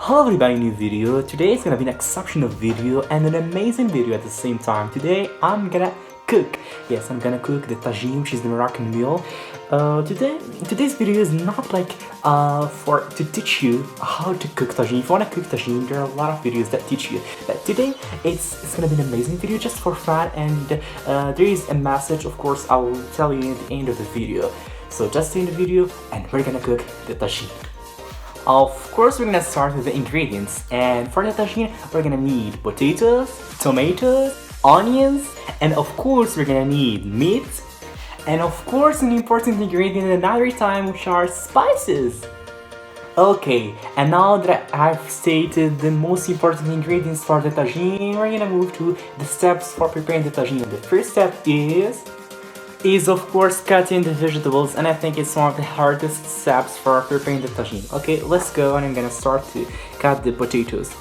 Hello everybody, new video. Today is gonna be an exceptional video and an amazing video at the same time. Today I'm gonna cook. Yes, I'm gonna cook the tajine, which is the Moroccan meal. Today's video is not like to teach you how to cook tajine. If you wanna cook tajine, there are a lot of videos that teach you. But today it's gonna be an amazing video just for fun, and there is a message, of course, I will tell you at the end of the video. So just stay in the video and we're gonna cook the tajine. Of course, we're gonna start with the ingredients, and for the tajine, we're gonna need potatoes, tomatoes, onions, and of course, we're gonna need meat, and of course, an important ingredient another time, which are spices. Okay, and now that I've stated the most important ingredients for the tajine, we're gonna move to the steps for preparing the tajine. The first step is of course cutting the vegetables, and I think it's one of the hardest steps for preparing the tajine. Okay, let's go, and I'm gonna start to cut the potatoes.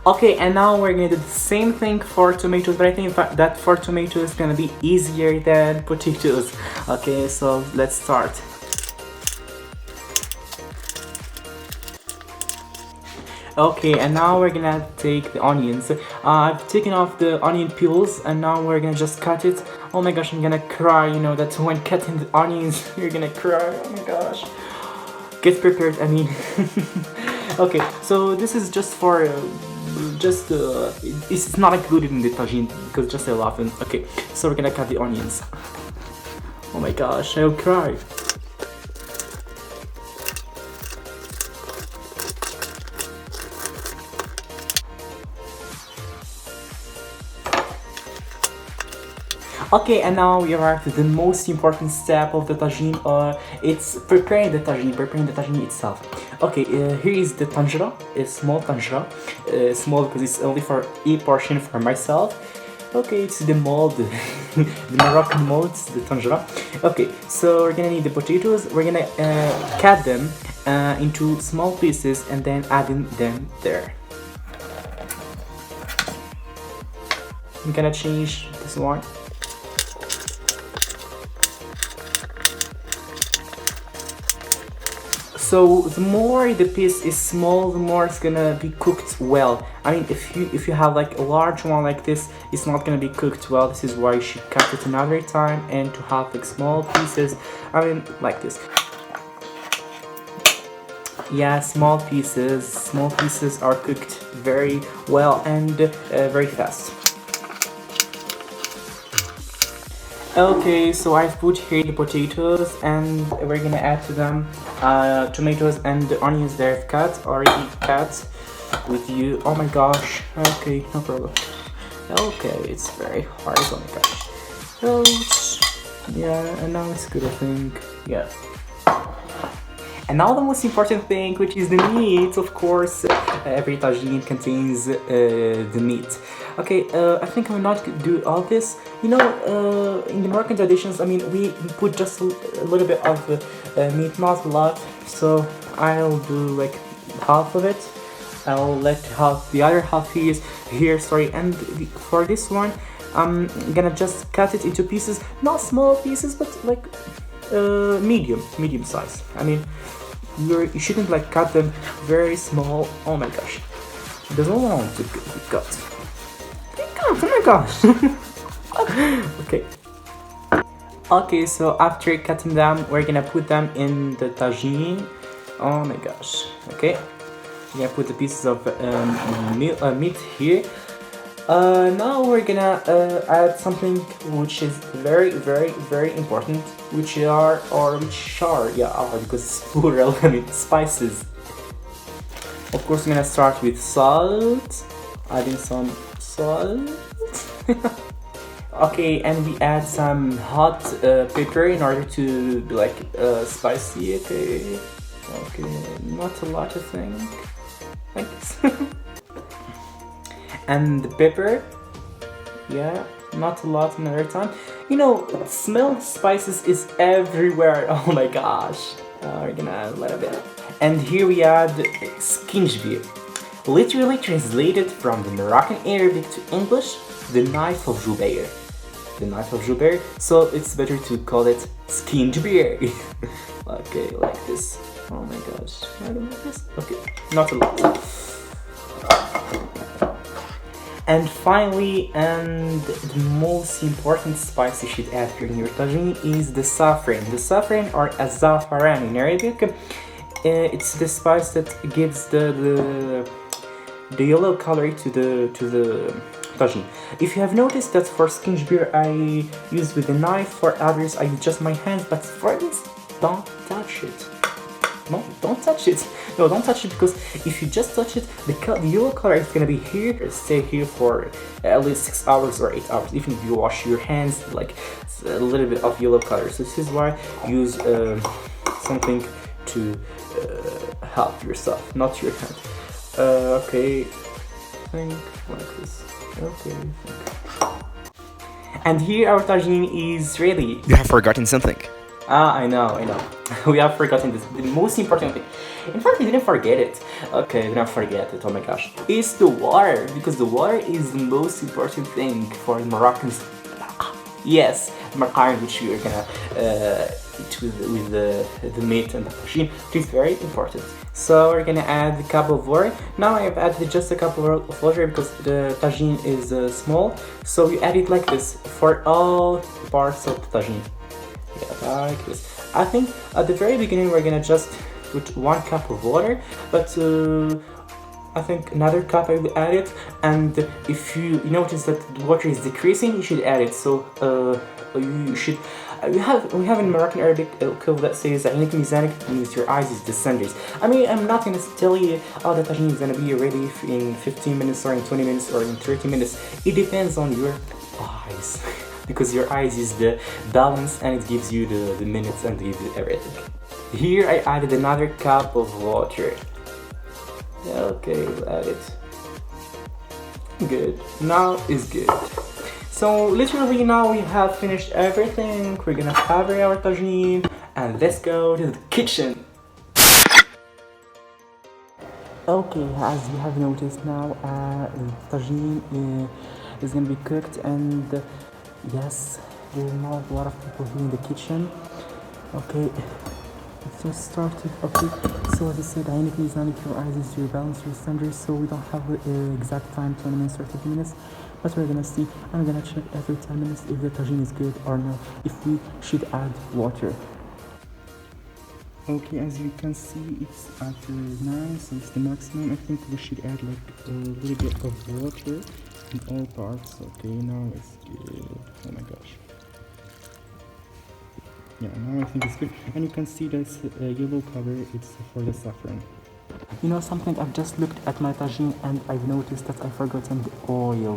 Okay, and now we're gonna do the same thing for tomatoes, but I think that for tomatoes is gonna be easier than potatoes. Okay, so let's start. Okay, and now we're gonna take the onions. I've taken off the onion peels, and now we're gonna just cut it. Oh my gosh, I'm gonna cry, you know that when cutting the onions, you're gonna cry, oh my gosh. Get prepared, I mean. Okay, so this is just for, it's not included in the tajine, because just I love it. Okay, so we're gonna cut the onions. Oh my gosh, I'll cry. Okay, and now we arrive to the most important step of the tajine. It's preparing the tajine itself. Okay, here is the tanjra, a small tanjra, small because it's only for a portion for myself. Okay, it's the mold, the Moroccan mold, the tanjra. Okay, so we're gonna need the potatoes. We're gonna cut them into small pieces and then adding them there. I'm gonna change this one. So the more the piece is small, the more it's gonna be cooked well. I mean, if you have like a large one like this, it's not gonna be cooked well. This is why you should cut it another time, and to have like small pieces, I mean like this. Yeah, small pieces are cooked very well and very fast. Okay, so I've put here the potatoes, and we're gonna add to them tomatoes and the onions that I've already cut with you. Oh my gosh, okay, no problem. Okay, it's very hard, oh my gosh. So, yeah, and now it's good, I think, yeah. And now the most important thing, which is the meat, of course. Every tajine contains the meat. Okay, I think I will not do all this. You know, in the Moroccan traditions, I mean, we put just a little bit of meat, not a lot. So I'll do like half of it. I'll let the other half here, sorry. And for this one, I'm gonna just cut it into pieces, not small pieces, but like medium size. I mean, you shouldn't like cut them very small. Oh my gosh, it doesn't want to be cut. Oh my gosh. Okay, so after cutting them, we're gonna put them in the tajine. Oh my gosh. Okay, we're gonna put the pieces of meat here. Now we're gonna add something which is very important, which are because it's plural, I mean spices. Of course, I'm gonna start with salt, adding some salt. Okay, and we add some hot pepper in order to be like spicy. Okay, not a lot, I think, like this. And the pepper, yeah, not a lot another time. You know, smell of spices is everywhere. Oh my gosh. We're gonna add a little bit. And here we add skinjbir, literally translated from the Moroccan Arabic to English, the knife of Jubair. the knife of Joubert, so it's better to call it skinned beer. Okay, like this. Oh my gosh, I don't like this. Okay, not a lot. And finally, and the most important spice you should add here in your tagine is the saffron. The saffron, or azafran in Arabic, it's the spice that gives the yellow color to the tagine. If you have noticed that for skinned beer I use with a knife, for others I use just my hands, but for this, don't touch it. No, don't touch it. No, don't touch it, because if you just touch it, the yellow color is gonna be here, stay here for at least 6 hours or 8 hours. Even if you wash your hands, like it's a little bit of yellow color. So this is why use something to help yourself, not your hand. Okay, I think like this. Okay. And here our tagine is ready. You have forgotten something. Ah, I know. We have forgotten this, the most important thing. In fact, we didn't forget it. Okay, we didn't forget it, oh my gosh. It's the water, because the water is the most important thing for the Moroccans. Yes, Moroccan, which we are gonna eat with the meat and the tagine. It is very important. So we're gonna add a cup of water. Now I have added just a cup of water because the tagine is small. So you add it like this for all parts of the tagine. Yeah, like this. I think at the very beginning we're gonna just put 1 cup of water, but I think another cup I will add it, and if you notice that the water is decreasing, you should add it. So you should. We have in Moroccan Arabic a code that says "Aynik mizanik," means your eyes is the centers. I mean, I'm not gonna tell you, oh, the tagine is gonna be ready in 15 minutes or in 20 minutes or in 30 minutes. It depends on your eyes. Because your eyes is the balance, and it gives you the minutes and gives you everything. Here I added another cup of water. Okay, we'll add it. Good. Now is good. So literally now we have finished everything. We're gonna cover our tagine and let's go to the kitchen. Okay, as you have noticed now, the tagine is gonna be cooked, and yes, there are not a lot of people here in the kitchen. Okay, it just started. Okay, so as I said, Aynik mizanik, your eyes is your balance, your standards. So we don't have the exact time, 20 minutes or 30 minutes, but we're gonna see. I'm gonna check every 10 minutes if the tagine is good or no, if we should add water. Okay, as you can see, it's at 9, so it's the maximum. I think we should add like a little bit of water in all parts. Okay, now it's good. Oh my gosh. Yeah, now I think it's good. And you can see this yellow color, it's for the saffron. You know something, I've just looked at my tagine and I've noticed that I've forgotten the oil,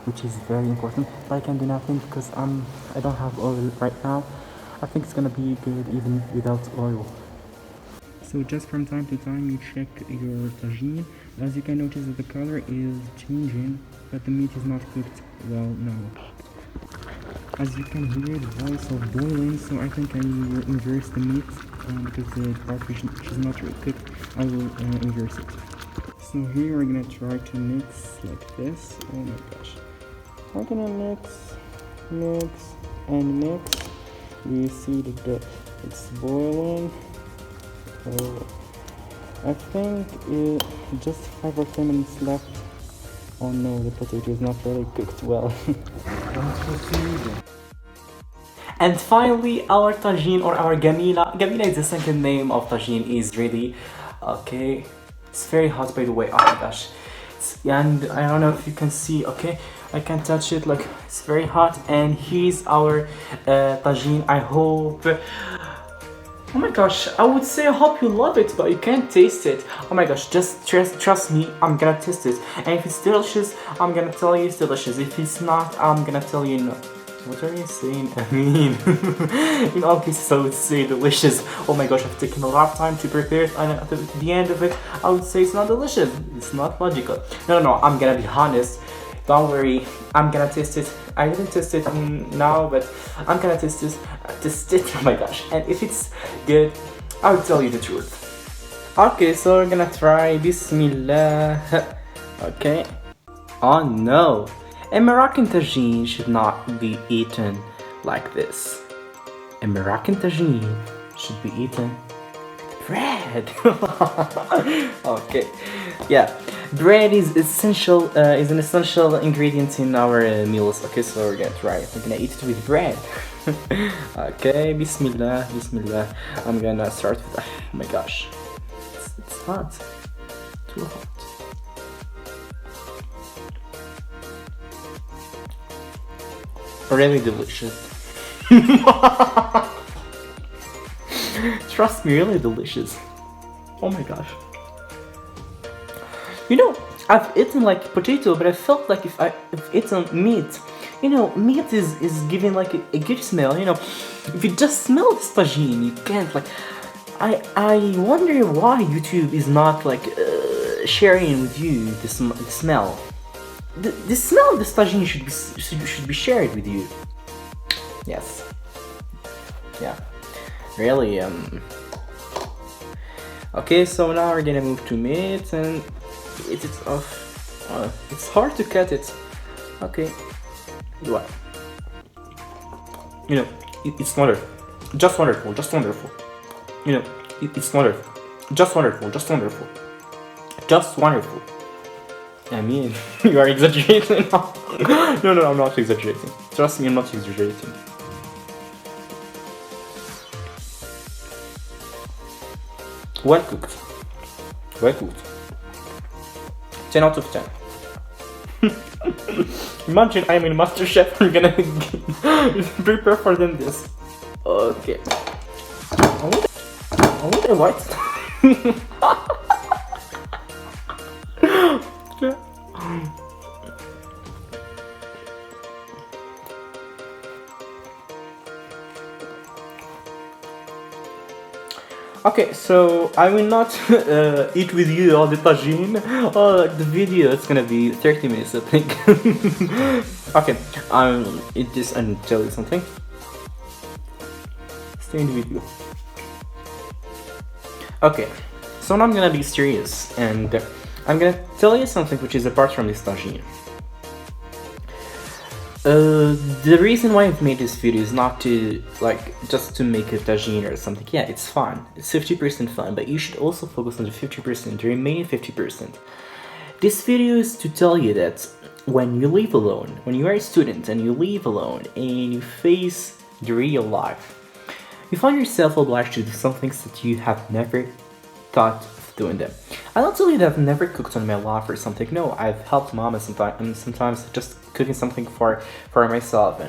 which is very important. But I can do nothing because I don't have oil right now. I think it's gonna be good even without oil. So just from time to time you check your tagine. As you can notice that the color is changing, but the meat is not cooked well now. As you can hear the voice of boiling, so I think I will inverse the meat because the part which is not really cooked, I will inverse it. So here we're gonna try to mix like this. Oh my gosh. We're gonna mix, and mix. We see that it's boiling. I think just 5 or 10 minutes left. Oh no, the potato is not really cooked well. And finally, our tagine, or our gamila is the second name of tagine, is ready. Okay, it's very hot by the way. Oh my gosh. And I don't know if you can see. Okay, I can touch it, like it's very hot. And here's our tagine. I hope. Oh my gosh, I would say I hope you love it, but you can't taste it. Oh my gosh, just trust me, I'm gonna taste it. And if it's delicious, I'm gonna tell you it's delicious. If it's not, I'm gonna tell you no. What are you saying? I mean, in all cases I would say delicious. Oh my gosh, I've taken a lot of time to prepare it, and at the end of it, I would say it's not delicious. It's not logical. No, I'm gonna be honest. Don't worry, I'm gonna taste it. I didn't taste it now, but I'm gonna taste it. Oh my gosh, and if it's good, I'll tell you the truth. Okay, so we're gonna try. Bismillah. Okay. Oh no, A Moroccan tagine should not be eaten like this. A Moroccan tagine should be eaten with bread. Okay, yeah, bread is essential. Is an essential ingredient in our meals. Okay, so we're gonna try it. I'm gonna eat it with bread. Okay, Bismillah, Bismillah. I'm gonna start with. Oh my gosh, it's hot. Too hot. Really delicious. Trust me, really delicious. Oh my gosh. You know, I've eaten like potato, but I felt like if I've eaten meat, you know, meat is giving like a good smell. You know, if you just smell this tagine, you can't like. I wonder why YouTube is not like sharing with you the smell. The smell of this tagine should be shared with you. Yes. Yeah. Really. Okay, so now we're gonna move to meat and eat it off. It's hard to cut it. Okay. What? You know, it's wonderful. Just wonderful. Just wonderful. You know, it's wonderful. Just wonderful. Just wonderful. Just wonderful. I mean, you are exaggerating now. No, I'm not exaggerating. Trust me, I'm not exaggerating. Well cooked. Well cooked. 10 out of 10. Imagine I'm in MasterChef, I'm gonna prepare for them this. Okay. I wonder what. Okay, so I will not eat with you all the tagine. The video it's gonna be 30 minutes, I think. Okay, I'll eat this and tell you something. Stay in the video. Okay, so now I'm gonna be serious and I'm gonna tell you something which is apart from this tagine. The reason why I've made this video is not to, like, just to make a tagine or something. Yeah, it's fun. It's 50% fun, but you should also focus on the 50%, the remaining 50%. This video is to tell you that when you live alone, when you are a student and you live alone and you face the real life, you find yourself obliged to do some things that you have never thought of doing them. I don't tell you that I've never cooked on my life or something. No, I've helped mama sometimes just cooking something for myself,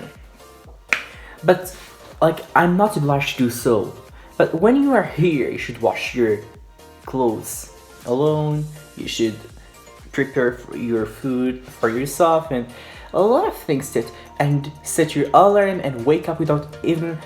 but like I'm not obliged to do so. But when you are here, you should wash your clothes alone. You should prepare your food for yourself and a lot of things and set your alarm and wake up without even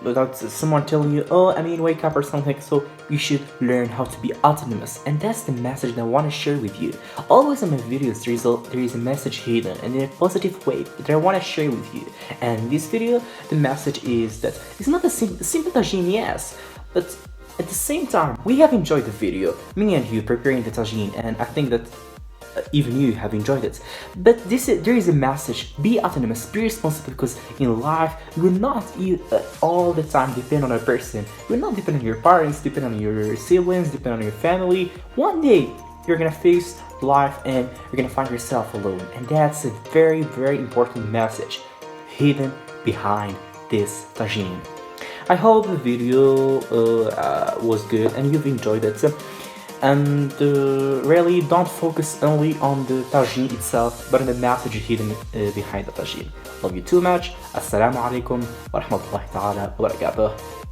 without someone telling you, oh, I mean wake up or something. So you should learn how to be autonomous, and that's the message that I want to share with you. Always in my videos there is a message hidden and in a positive way that I want to share with you. And this video, the message is that it's not a simple tagine, yes, but at the same time we have enjoyed the video, me and you preparing the tagine, and I think that even you have enjoyed it. But there is a message: be autonomous, be responsible, because in life you will not all the time depend on a person. You will not depend on your parents, depend on your siblings, depend on your family. One day you're gonna face life and you're gonna find yourself alone, and that's a very, very important message hidden behind this tagine. I hope the video was good and you've enjoyed it. And really don't focus only on the tagine itself, but on the message hidden behind the tagine. Love you too much. Assalamu alaikum wa rahmatullahi ta'ala wa barakatuh.